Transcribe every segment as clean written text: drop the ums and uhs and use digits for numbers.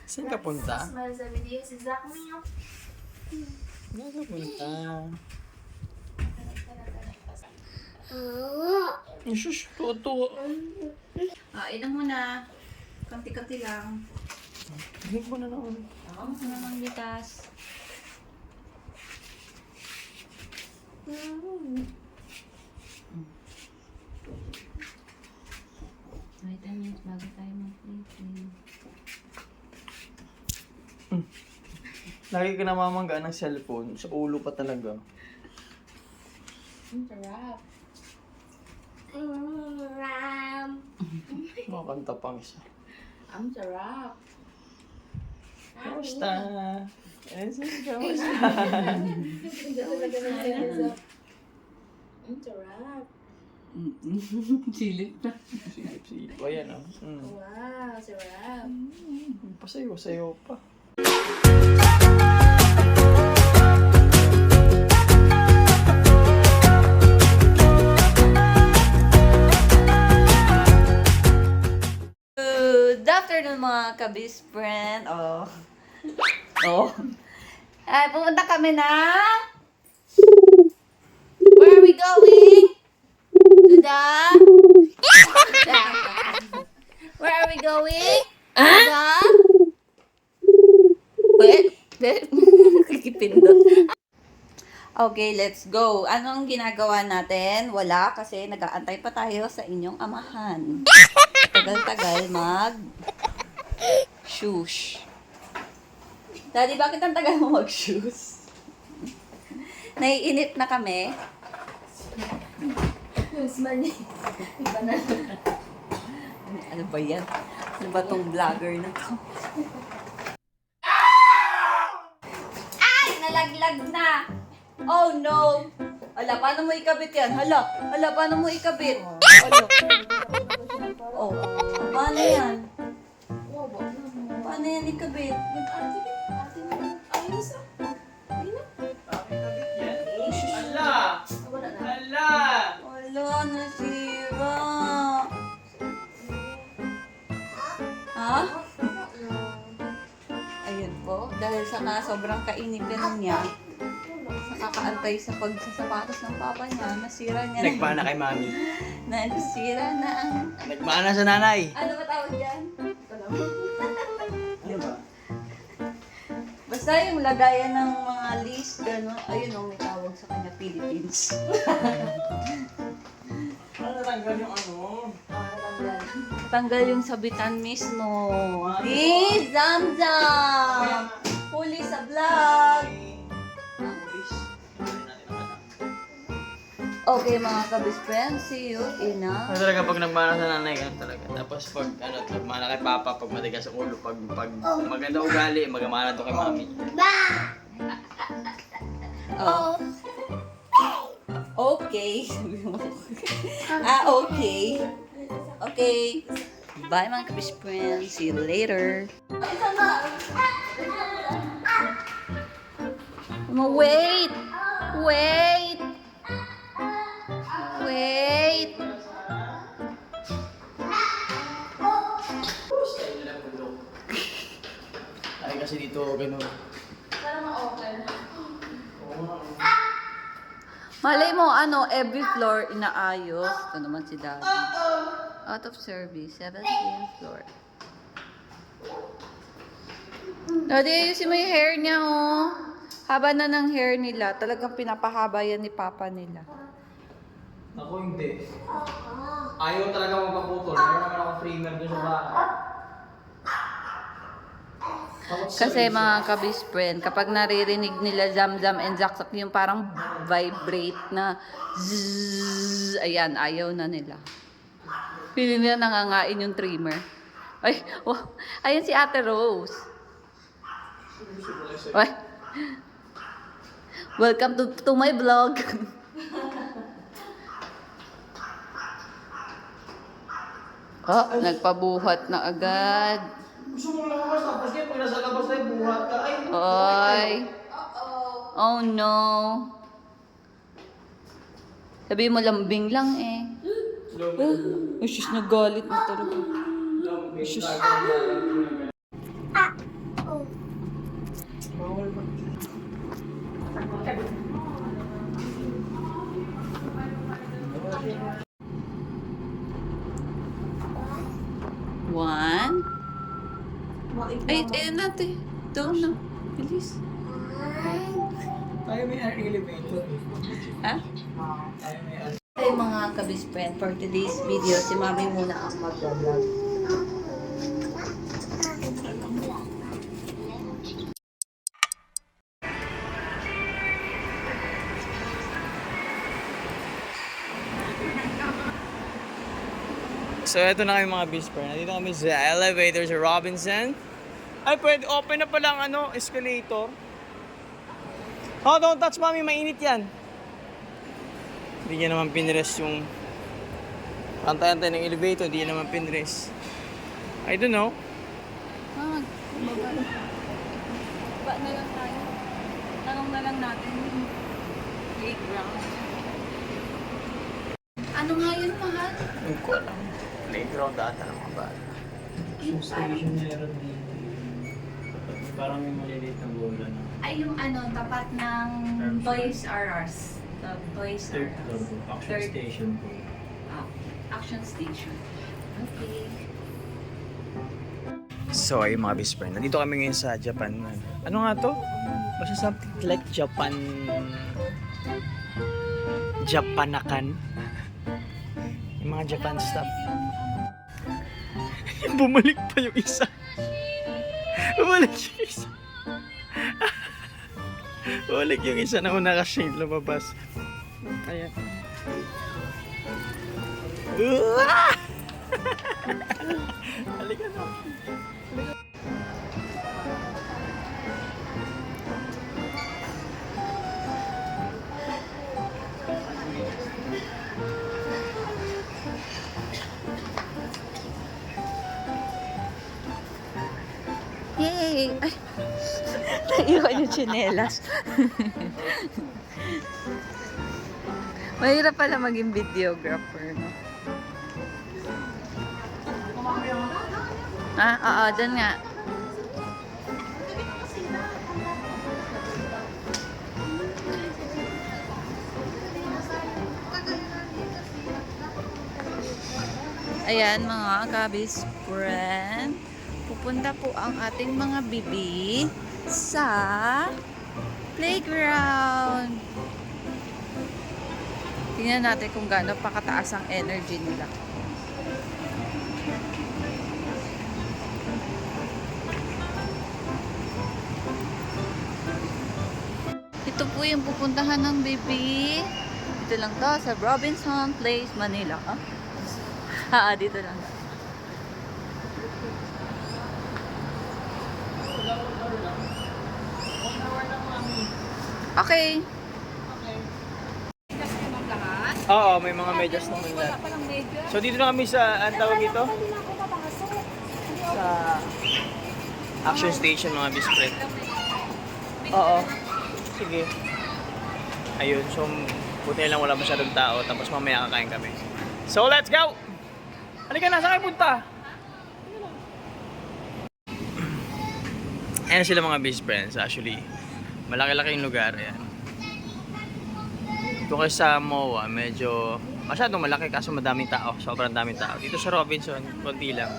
Saan ka punta? Smile sa video si Zach mo. Saan ka punta? Shush, toto. Inom mo na. Kanti-kanti lang. Hindi ko na naman. Oo, ano namang litas. Vitamins bago tayo mag-sleeping. Lagi ka namamangga ng cellphone. Sa ulo pa talaga. Ang sarap. Makakanta pang isa. Ang sarap. Kamusta? Kamusta? Ang sarap. Silip na. Silip-silip. Ayan o. Wow, sarap. Pasayo-sayo pa. Good afternoon mga kabis friend. Ay, pupunta kami na. Where are we going? To the... Where are we going? To the... Wait. Kikipindot. Okay, let's go. Anong ginagawa natin? Wala, kasi nag-aantay pa tayo sa inyong amahan. Tagal-tagal mag-shoes. Daddy, bakit ang tagal mo mag-shoes? Naiinip na kami. Yung smile niya. Iba na. Ano ba yan? Ano ba tong vlogger na to? Ay! Nalaglag na! Oh no! Hala, paano mo ikabit yan? Hala, paano mo ikabit? Hala. Oh, paano yan? Paano yan ikabit? Ayos ah. Ala! Ala! Wala, nasira. Ha? Ayun po, dahil sa sobrang kainitin niya, nakakaantay sa pagsasapatos ng papa niya, nasira niya Nagmana kay mami. nasira na ang... Nagmana sa nanay. Ano ba tawag yan? Ano ba? Basta yung lagayan ng mga list, gano'n, ayun ang may tawag sa kanya, Philippines. Ano natanggal yung ano? Tanggal yung sabitan mismo. Hey, Zamzam! Huli sa vlog! Okay mga kabis friends, see you in a... Ano talaga pag nagmana sa nanay, ganun talaga. Tapos pag nagmana kay papa, pag matigas ang ulo, pag maganda ugali, magamana to kay mami. Oh. Okay. Okay. Okay. Bye mga kabis friends. See you later. Wait! Wait! Wait! Ay kasi dito, ganun. Malay mo, every floor inaayos. Ito naman si Daddy. Out of service, 17th floor. Daddy, ayusin mo yung hair niya, oh. Haba na ng hair nila. Talagang pinapahaba yan ni Papa nila. Ako hindi. Ayaw talaga magpaputol. Meron naman ako trimmer doon sa bahay. Kasi mga kabis friend, kapag naririnig nila Zamzam and Zakzak yung parang vibrate na zzz, ayan, ayaw na nila. Feeling nila nangangain yung trimmer. Ay, oh, ayan si Ate Rose. Ay. Welcome to my vlog. Oh, nagpabuhat na agad. Gusto mong lumabas tapos yan, pag nasa labas tayo, buhat ka. Ay. Oh no. Sabi mo lambing lang eh. Ay, sus, nagalit na talaga. Lambing. Ay, natin. Doon na. Bilis. Tayo may elevator. Ha? Tayo may Ay, mga kabispen, for today's video, si Mami muna ang mag-vlog. So, eto na kami mga Bisper. Nandito kami sa elevator sa Robinson. Ay, pwede open na palang escalator. Oh, don't touch, mami. Mainit yan. Hindi niya naman pinres yung antay-antay ng elevator. Hindi niya naman pinres. I don't know. Ba na lang tayo. Tanong na lang natin yung playground. Ano nga yun, mahal? Hindi ko alam. Playground ata ng mga bata. Yung station meron dito. Parang may maliliit na bola na. Ay, yung tapat ng Toys R Us. The Toys R Third floor Us. po. Action Third. station po. Ah, action station. Okay. So, ayun mga best friend. Nandito kami ngayon sa Japan. Ano nga to? Basta something like Japan... Japanakan. Yung mga Japan stuff. Bumalik pa yung isa. Bumalik yung isa. Bumalik yung isa na una kasi lumabas. Ayan. Halika na. Yay! Ay! Naiwan yung tsinelas. Mahirap pala maging videographer, no? Ah, oo, dyan nga. Ayan mga kabis friend. Pupunta po ang ating mga bibi sa playground. Tingnan natin kung gaano pa kataas ang energy nila. Ito po yung pupuntahan ng bibi. Dito lang to sa Robinson Place, Manila. Dito lang. Okay. Oo, may mga medyas naman na. So dito na kami sa, ang tawag ito? Sa action station mga best friend. Oo. Sige. Ayun, so buti lang wala masyadong tao, tapos mamaya kakain kami. So let's go! Halika na, saan kayo punta? Ayan sila mga best friends actually. Malaki-laki yung lugar yan. Ito kayo sa MOA, medyo masyadong malaki kaso madaming tao. Sobrang daming tao. Dito sa Robinson, konti lang.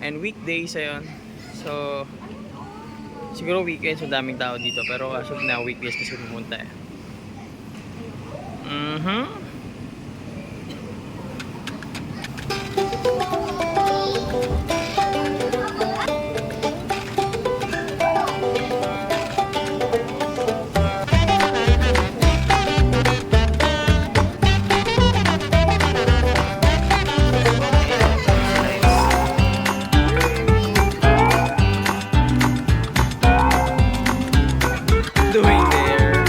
And weekdays ayun. So, siguro weekends madaming tao dito. Pero as of now, weekdays kasi pumunta eh. Doing there.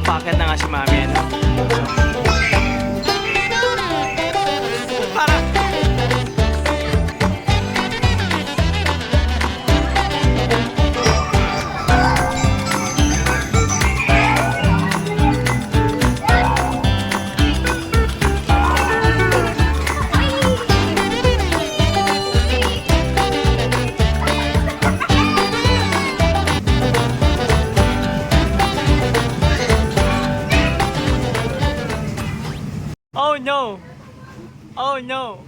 Bakit na nga si mami ano? Para. Oh no! Oh no!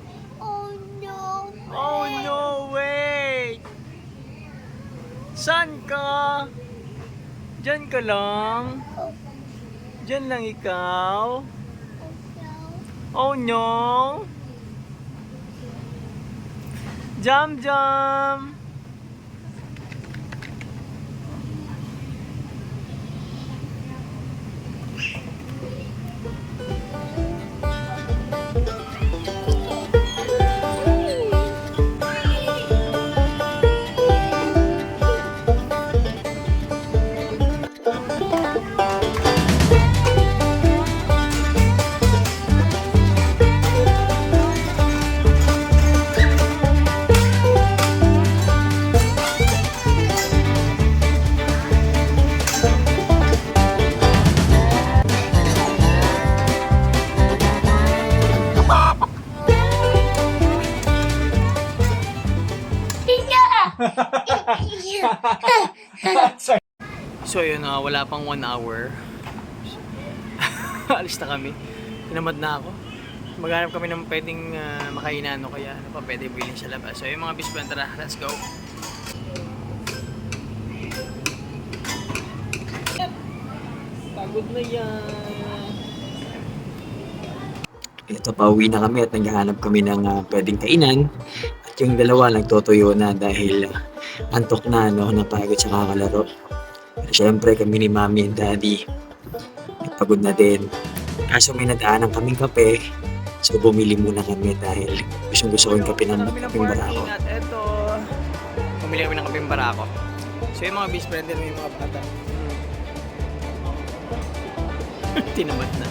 Oh no, wait! Saan ka? Diyan ka lang? Diyan lang ikaw? Oh no! Jam Jam! So yun, wala pang 1 hour. Alis na kami. Tinamad na ako. Maghanap kami ng pwedeng makainan o kaya ano pa pwede bilhin sa labas. So yung mga bispan, tara, let's go. Pagod na yan. Ito, pauwi na kami at naghahanap kami ng pwedeng kainan. At yung dalawa nagtutuyo na dahil antok na, no, napagod sa kakalaro. Pero syempre kami ni Mami and Daddy, pagod na din. Kaso may nadaanan kaming kape, so bumili muna kami dahil gusto ko yung kape ng kapeng barako. At eto, pumili kami ng kapeng barako. So yung mga bispan din, may mga bata. Tinamad na.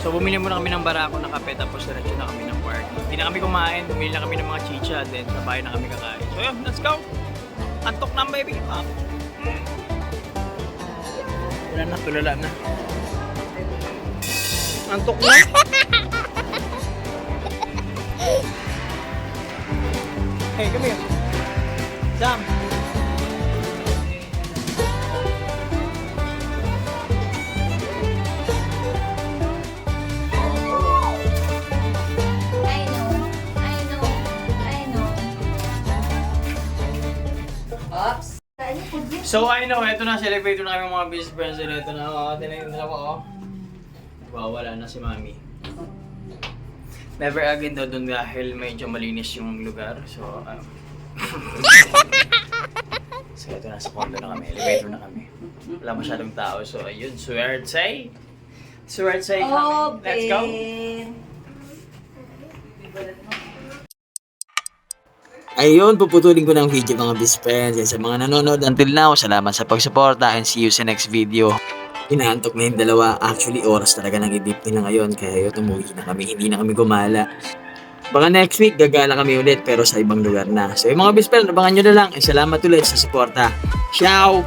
So bumili muna kami ng barako na kape tapos diretso na kami ng park. Hindi na kami kumain, bumili na kami ng mga chicha then sa bahay na kami kakain. So yun, let's go! Antok na baby! Wala na, tulala na. Antok na! Hey, come here! Sam! So I know, eto na, celebrate na kami mga best friends. And eto na, tinayin na ako, Wow, wala na si Mami. Never again daw dun dahil medyo malinis yung lugar. So, so eto na, sa condo na kami, elevator na kami. Wala masyadong tao, so ayun, Suertsay kami. Let's go! Ayun, puputulin ko ng video mga best friends. Yan, sa mga nanonood until now, salamat sa pagsuporta and see you sa next video. Inaantok na yung dalawa. Actually, oras talaga nang i-dip nila ngayon. Kaya yun, umuwi na kami. Hindi na kami gumala. Baka next week, gagala kami ulit pero sa ibang lugar na. So yung mga best friends, abangan nyo na lang. And salamat ulit sa suporta. Ciao!